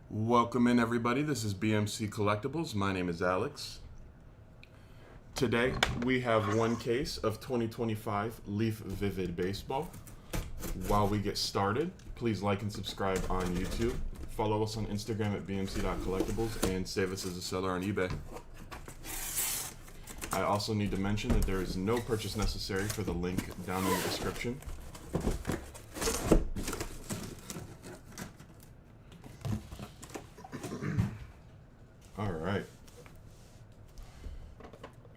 Welcome in, everybody. This is BMC Collectibles. My name is Alex. Today, we have one case of 2025 Leaf Vivid Baseball. While we get started, please like and subscribe on YouTube. Follow us on Instagram at bmc.collectibles and save us as a seller on eBay. I also need to mention that there is no purchase necessary for the link down in the description. All right.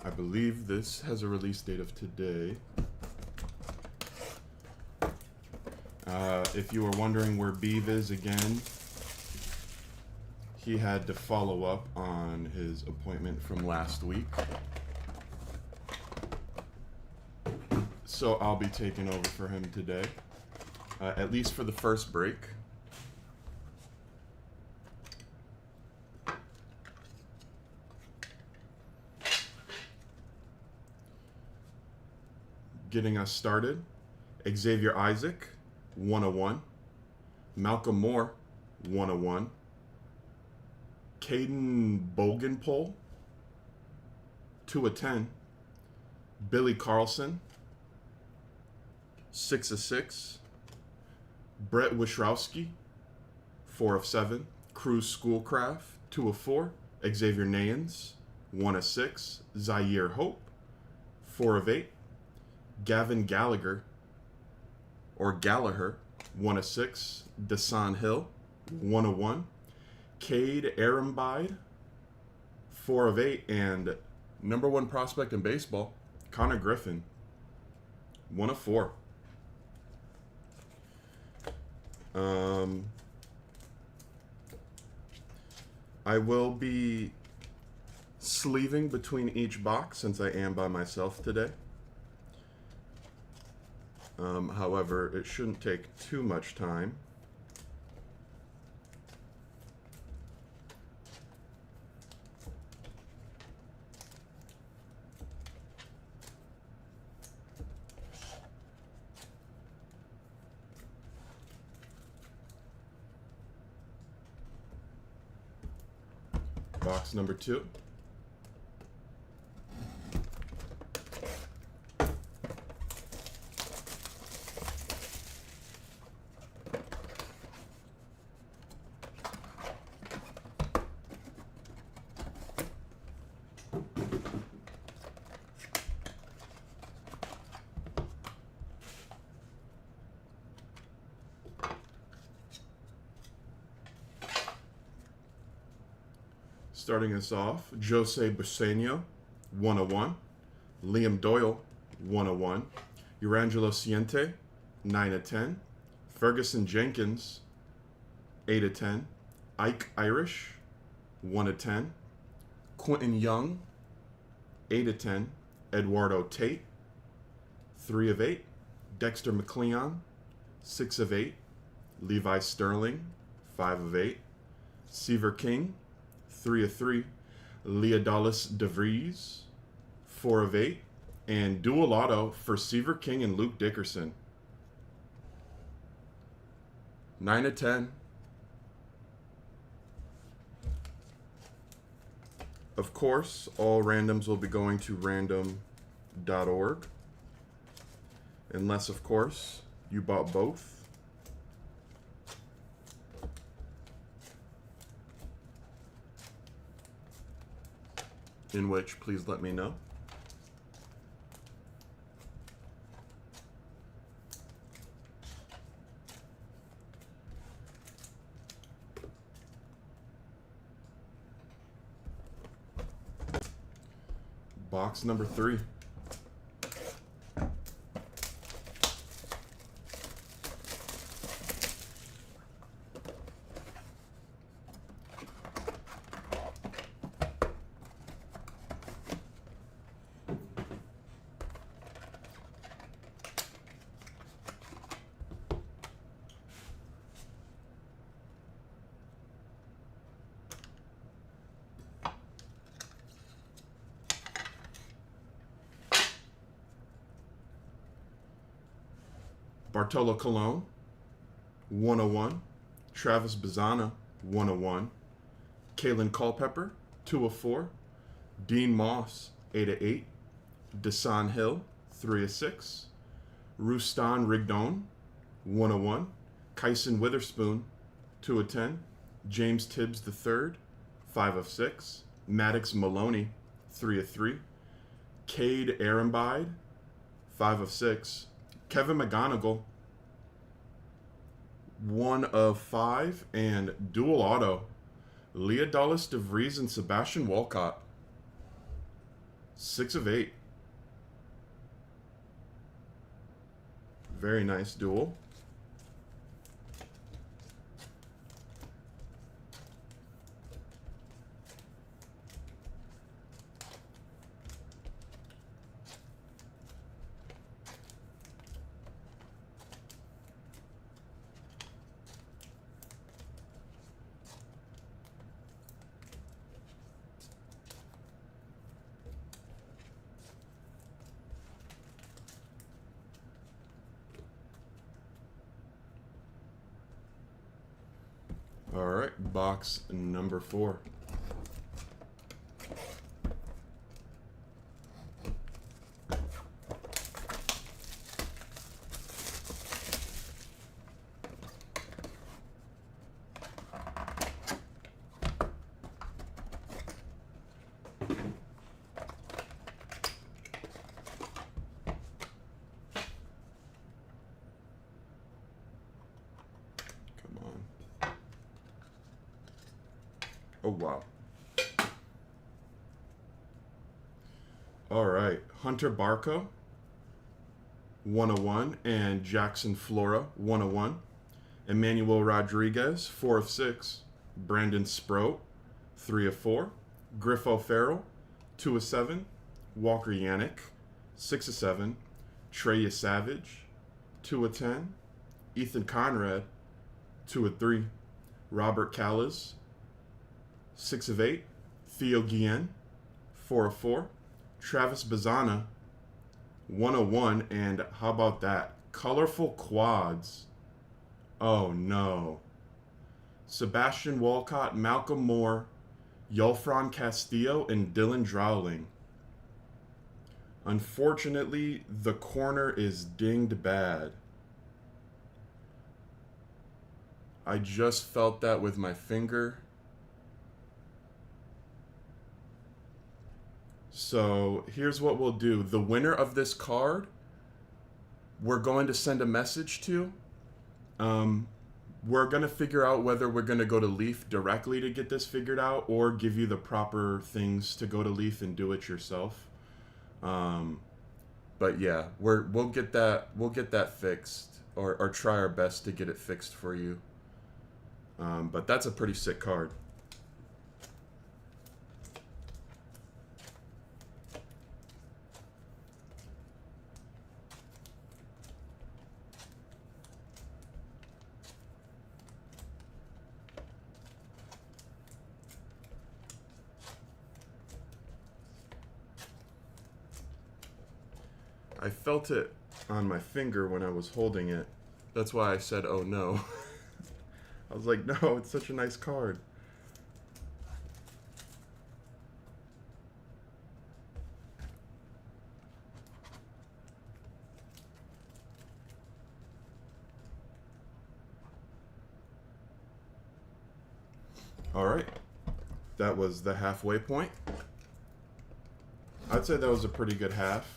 I believe this has a release date of today. If you were wondering where Beav is again, he had to follow up on his appointment from last week. So I'll be taking over for him today, at least for the first break. Getting us started, Xavier Isaac, 101. Malcolm Moore, 101. Caden Bogenpole, 2/10. Billy Carlson, 6/6. Brett Wishrowski, 4/7. Cruz Schoolcraft, 2/4. Xavier Nayans, 1/6. Zaire Hope, 4/8. Gavin Gallagher, or Gallagher, 1/6. Desan Hill, 1/1. Cade Arambide, 4/8. And number one prospect in baseball, Connor Griffin, 1/4. I will be sleeving between each box since I am by myself today. However, it shouldn't take too much time. Box number 2. Starting us off, Jose Buseño, 1/1. Liam Doyle, 1/1. Urangelo Ciente, 9/10. Ferguson Jenkins, 8/10. Ike Irish, 1/10. Quentin Young, 8/10. Eduardo Tate, 3/8. Dexter McLeon, 6/8. Levi Sterling, 5/8. Seaver King, 3/3. Leodalis DeVries, 4/8. And dual auto for Seaver King and Luke Dickerson, 9/10. Of course, all randoms will be going to random.org. Unless, of course, you bought both. In which, please let me know. Box number 3. Bartolo Colon, 101. Travis Bazzana, 1 of 1. Kalen Culpepper, 2 of 4. Dean Moss, 8 of 8. Desan Hill, 3 of 6. Rustan Rigdon, 1 of 1. Kyson Witherspoon, 2 of 10. James Tibbs III, 5 of 6. Maddox Maloney, 3 of 3. Cade Ehrenbide, 5 of 6. Kevin McGonigal, 1 of 5. And dual auto, Leah Dulles DeVries and Sebastian Walcott, 6 of 8. Very nice duel. All right, box number 4. Oh, wow. All right. Hunter Barco, 1 of 1. And Jackson Flora, 1 of 1. Emmanuel Rodriguez, 4 of 6. Brandon Sproat, 3 of 4. Griff O'Farrell, 2 of 7. Walker Yannick, 6 of 7. Treya Savage, 2 of 10. Ethan Conrad, 2 of 3. Robert Callis, 6 of 8. Theo Guillen, 4 of 4. Travis Bazana, 1 of 1. And how about that? Colorful quads. Oh no. Sebastian Walcott, Malcolm Moore, Yolfran Castillo, and Dylan Dowling. Unfortunately, the corner is dinged bad. I just felt that with my finger. So here's what we'll do. The winner of this card, we're going to send a message to. We're going to figure out whether we're going to go to Leaf directly to get this figured out or give you the proper things to go to Leaf and do it yourself. But yeah, we'll get that fixed or try our best to get it fixed for you. But that's a pretty sick card. I felt it on my finger when I was holding it. That's why I said, oh no. I was like, no, it's such a nice card. All right. That was the halfway point. I'd say that was a pretty good half.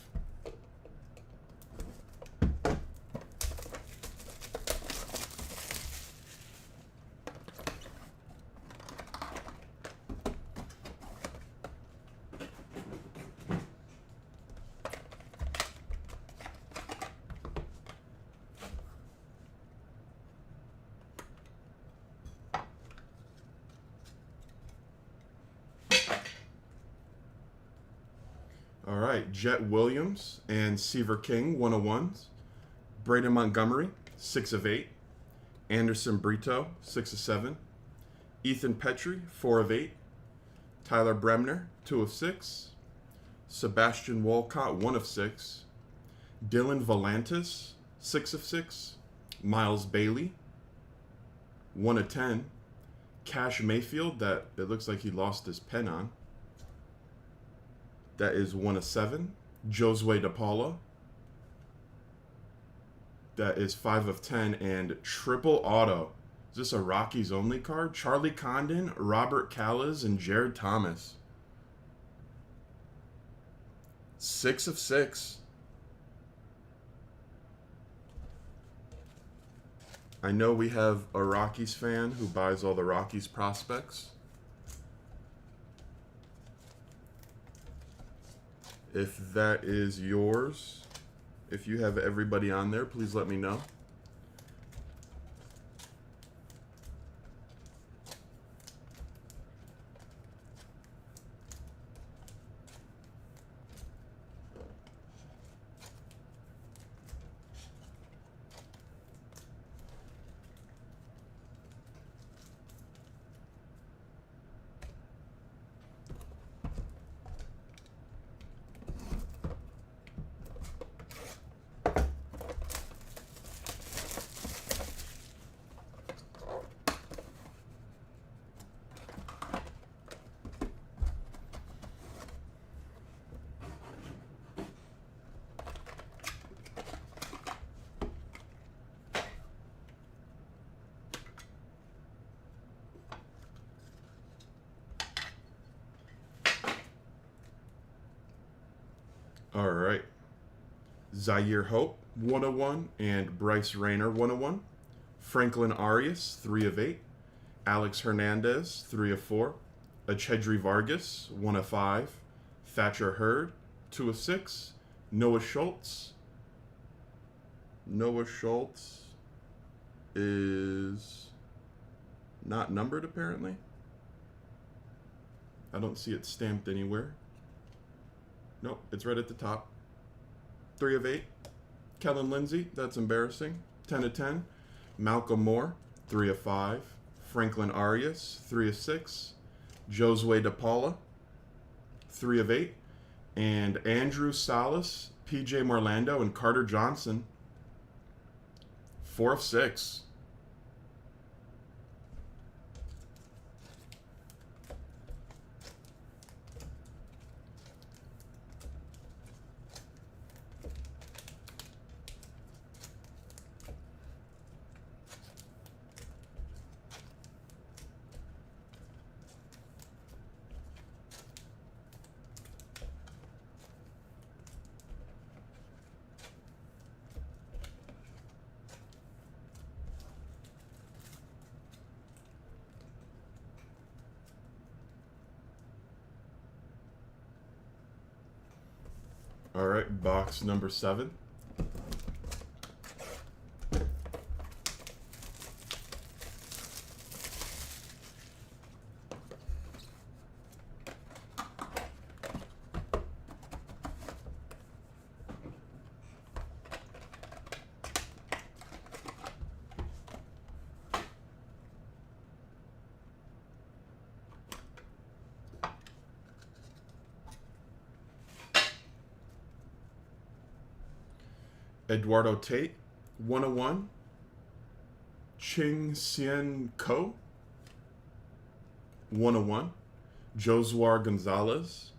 All right, Jet Williams and Seaver King, 1 of 1s. Braden Montgomery, 6 of 8. Anderson Brito, 6 of 7. Ethan Petrie, 4 of 8. Tyler Bremner, 2 of 6. Sebastian Walcott, 1 of 6. Dylan Volantis, 6 of 6. Miles Bailey, 1 of 10. Cash Mayfield that it looks like he lost his pen on. That is 1/7. Josue DePaula. That is 5/10. And triple auto. Is this a Rockies only card? Charlie Condon, Robert Callas, and Jared Thomas. 6/6. I know we have a Rockies fan who buys all the Rockies prospects. If that is yours, if you have everybody on there, please let me know. All right. Zaire Hope, 101, and Bryce Rayner, 101. Franklin Arias, 3/8. Alex Hernandez, 3/4. Achedri Vargas, 1/5. Thatcher Hurd, 2/6. Noah Schultz. Noah Schultz is not numbered, apparently. I don't see it stamped anywhere. Nope, it's right at the top. 3/8. Kellen Lindsay, that's embarrassing. 10/10. Malcolm Moore, 3/5. Franklin Arias, 3/6. Josue DePaula, 3/8. And Andrew Salas, PJ Marlando, and Carter Johnson, 4/6. All right, box number 7. Eduardo Tate, 101. Ching Hsien Ko, 101. Josuar Gonzalez,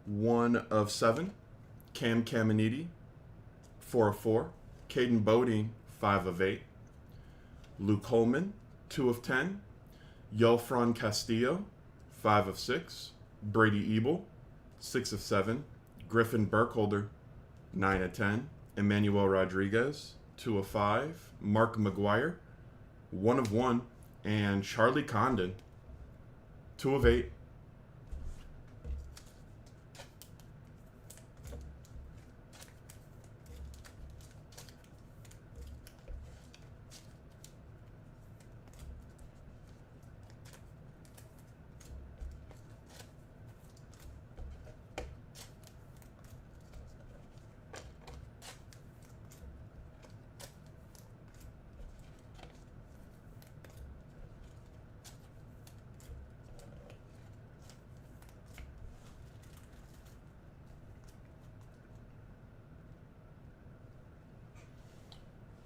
1/7. Cam Caminiti, 4/4. Caden Bodine, 5/8. Luke Holman, 2/10. Yulfron Castillo, 5/6. Brady Ebel, 6/7. Griffin Burkholder, 9/10. Emmanuel Rodriguez, 2/5. Mark McGuire, 1/1. And Charlie Condon, 2/8.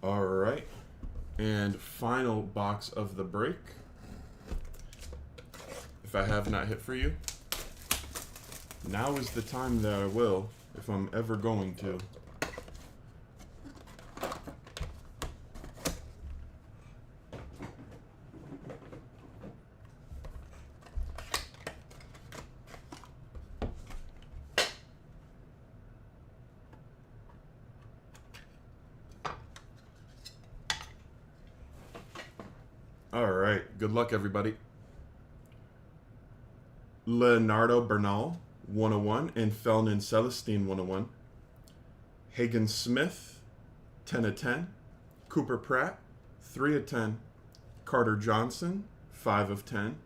All right. And final box of the break. if I have not hit for you, now is the time that I will, if I'm ever going to. All right, good luck, everybody. Leonardo Bernal, 101, and Felnin Celestine, 101. Hagen Smith, 10 of 10. Cooper Pratt, 3 of 10. Carter Johnson, 5 of 10.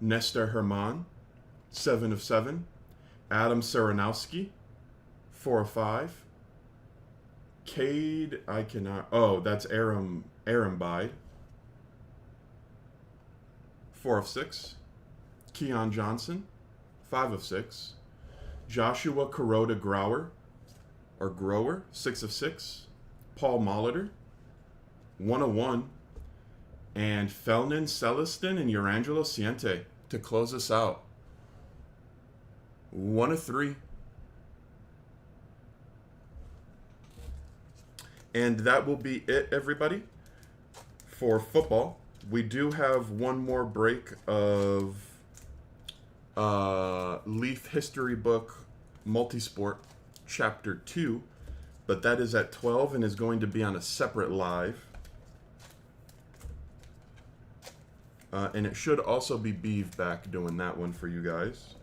Nestor Herman, 7 of 7. Adam Saranowski, 4 of 5. Cade, I cannot, oh, that's Aram Bide, 4 of 6. Keon Johnson, 5 of 6. Joshua Kuroda Grower, 6 of 6. Paul Molitor, 1 of 1. And Felnin Celestin and Urangelo Ciente to close us out. 1 of 3. And that will be it, everybody, for football. We do have one more break of Leaf History Book Multisport Chapter 2, but that is at 12 and is going to be on a separate live. And it should also be Beeve back doing that one for you guys.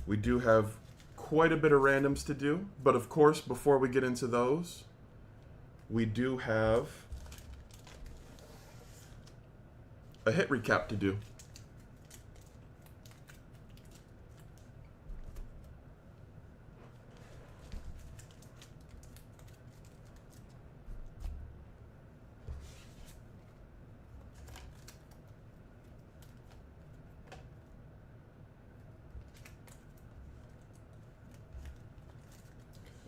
We do have quite a bit of randoms to do, but of course, before we get into those, we do have a hit recap to do.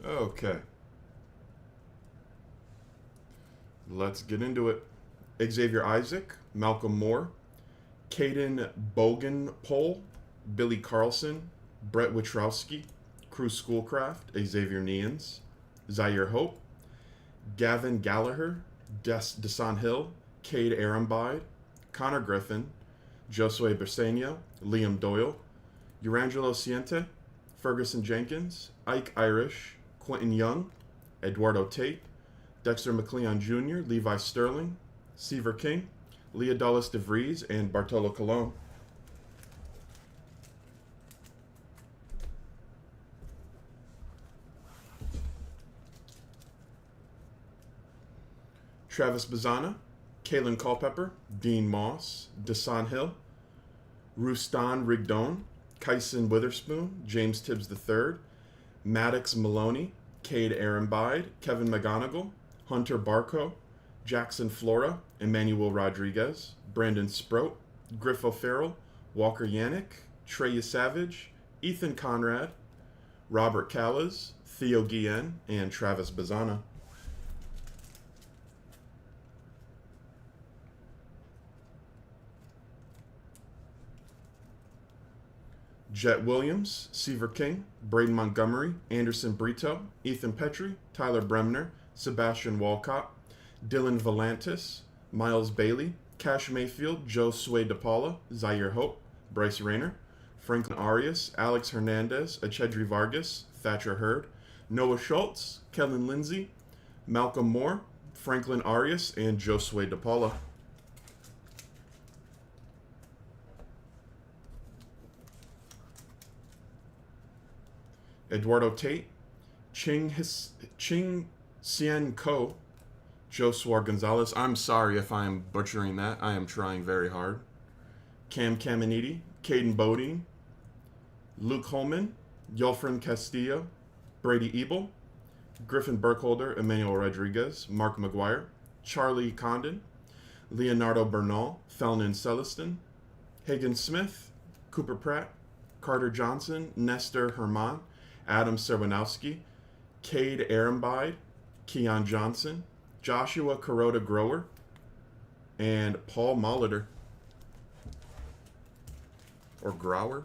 Okay. Let's get into it. Xavier Isaac, Malcolm Moore, Caden Bogenpole, Billy Carlson, Brett Witrowski, Cruz Schoolcraft, Xavier Neans, Zaire Hope, Gavin Gallagher, Desan Hill, Cade Arambide, Connor Griffin, Josue Bersenio, Liam Doyle, Urangelo Ciente, Ferguson Jenkins, Ike Irish, Quentin Young, Eduardo Tate, Dexter McLeon Jr., Levi Sterling, Seaver King, Leodalis DeVries, and Bartolo Colon. Travis Bazana, Kalen Culpepper, Dean Moss, Desan Hill, Rustan Rigdon, Kyson Witherspoon, James Tibbs III, Maddox Maloney, Cade Arambide, Kevin McGonigal, Hunter Barco, Jackson Flora, Emmanuel Rodriguez, Brandon Sproat, Griff O'Farrell, Walker Yannick, Treya Savage, Ethan Conrad, Robert Callas, Theo Guillen, and Travis Bazana. Jet Williams, Seaver King, Braden Montgomery, Anderson Brito, Ethan Petrie, Tyler Bremner, Sebastian Walcott, Dylan Volantis, Miles Bailey, Cash Mayfield, Josue DePaula, Zaire Hope, Bryce Rayner, Franklin Arias, Alex Hernandez, Achedri Vargas, Thatcher Hurd, Noah Schultz, Kellen Lindsay, Malcolm Moore, Franklin Arias, and Josue DePaula. Eduardo Tate, Ching Sian Ko, Josuar Gonzalez. I'm sorry if I am butchering that. I am trying very hard. Cam Caminiti, Caden Bodine, Luke Holman, Yolfrin Castillo, Brady Ebel, Griffin Burkholder, Emmanuel Rodriguez, Mark McGuire, Charlie Condon, Leonardo Bernal, Felnin Celestin, Hagen Smith, Cooper Pratt, Carter Johnson, Nestor Herman, Adam Serwanowski, Cade Arambide, Keon Johnson, Joshua Kuroda Grower, and Paul Molitor. Or Grower.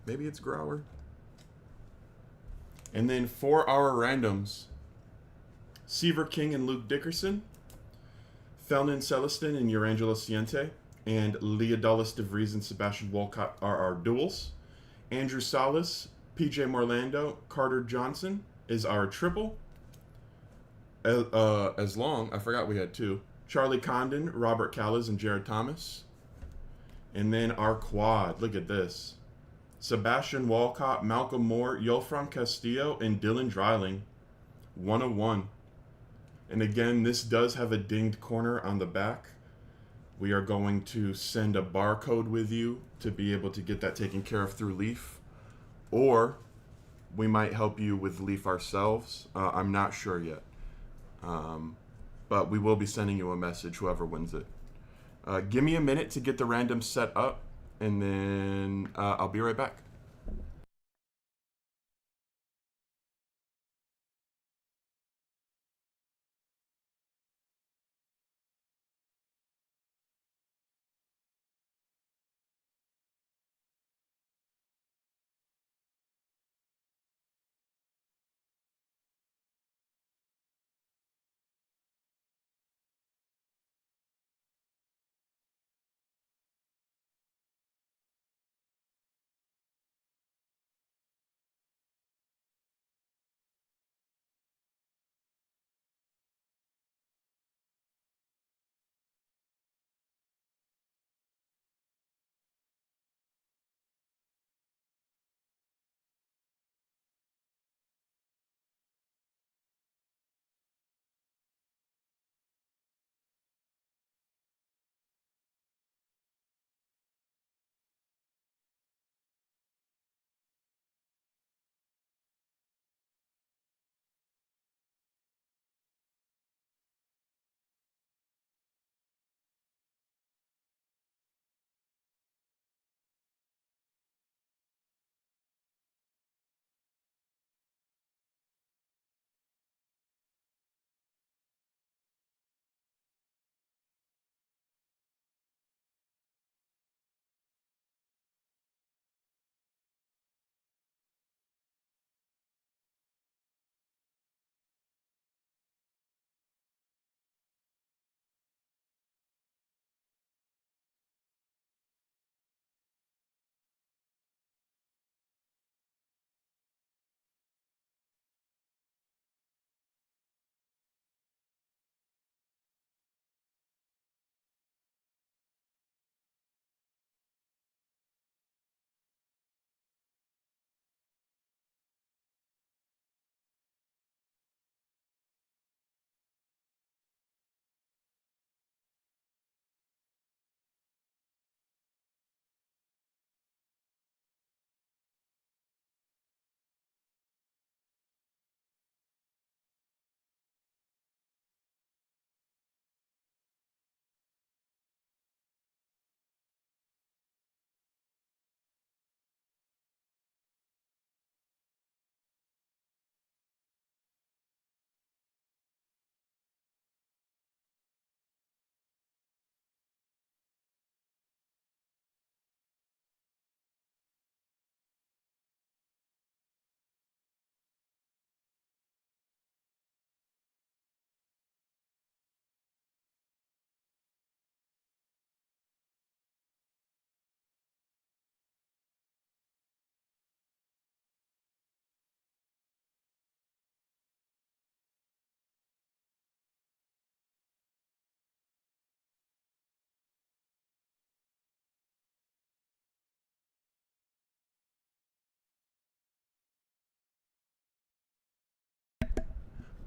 Maybe it's Grower. And then for our randoms, Seaver King and Luke Dickerson, Felnin Celestin and Urangelo Ciente, and Leodalis DeVries and Sebastian Walcott are our duels. Andrew Salas, PJ Morlando, Carter Johnson is our triple. As long, I forgot we had two. Charlie Condon, Robert Callas, and Jared Thomas. And then our quad, look at this. Sebastian Walcott, Malcolm Moore, Yolfran Castillo, and Dylan Dreiling. 101. And again, this does have a dinged corner on the back. We are going to send a barcode with you to be able to get that taken care of through Leaf. Or we might help you with Leaf ourselves. I'm not sure yet. But we will be sending you a message, whoever wins it. Give me a minute to get the random set up, and then I'll be right back.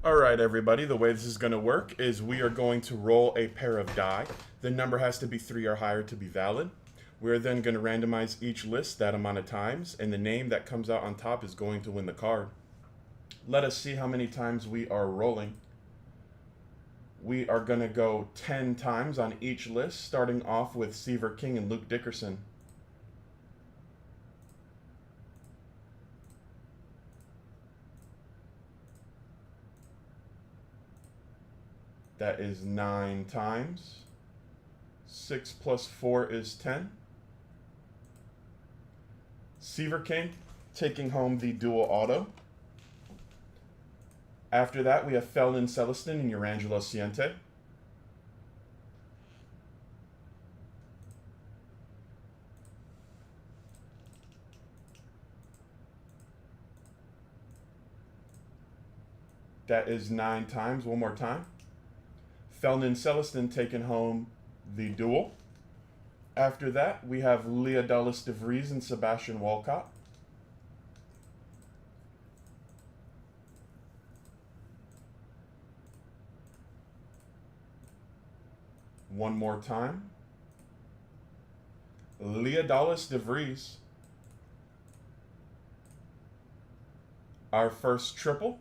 All right, everybody, the way this is going to work is we are going to roll a pair of die. The number has to be 3 or higher to be valid. We're then going to randomize each list that amount of times, and the name that comes out on top is going to win the card. Let us see how many times we are rolling. We are going to go 10 times on each list, starting off with Seaver King and Luke Dickerson. That is 9 times. 6 plus 4 is 10. Seaver King taking home the dual auto. After that, we have Felnin Celestin and Urangelo Ciente. That is 9 times. One more time. Felnin Celestin taking home the duel. After that, we have Leodalis de Vries and Sebastian Walcott. One more time. Leodalis de Vries. Our first triple.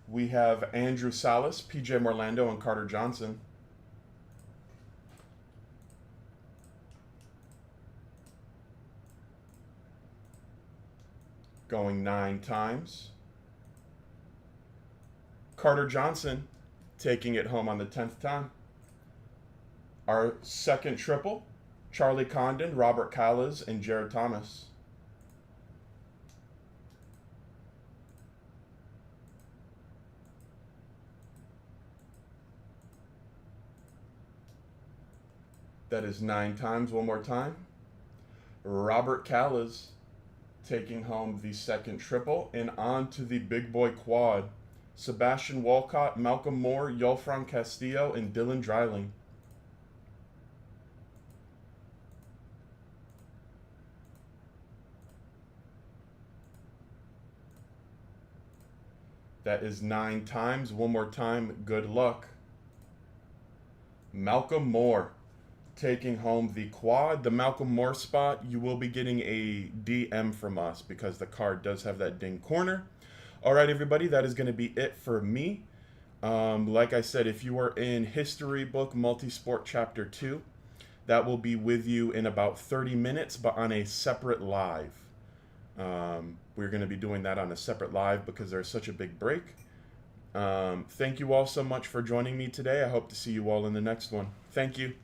We have Andrew Salas, PJ Morlando, and Carter Johnson. Going 9 times. Carter Johnson taking it home on the 10th time. Our second triple, Charlie Condon, Robert Callas, and Jared Thomas. That is 9 times. One more time. Robert Callas taking home the second triple. And on to the big boy quad. Sebastian Walcott, Malcolm Moore, Yolfran Castillo, and Dylan Dreiling. That is 9 times. One more time. Good luck. Malcolm Moore taking home the quad. The Malcolm Moore spot, you will be getting a DM from us because the card does have that ding corner. All right, everybody, that is going to be it for me. Like I said, if you are in History Book Multisport Chapter 2, that will be with you in about 30 minutes, but on a separate live. We're going to be doing that on a separate live because there's such a big break. Thank you all so much for joining me today. I hope to see you all in the next one. Thank you.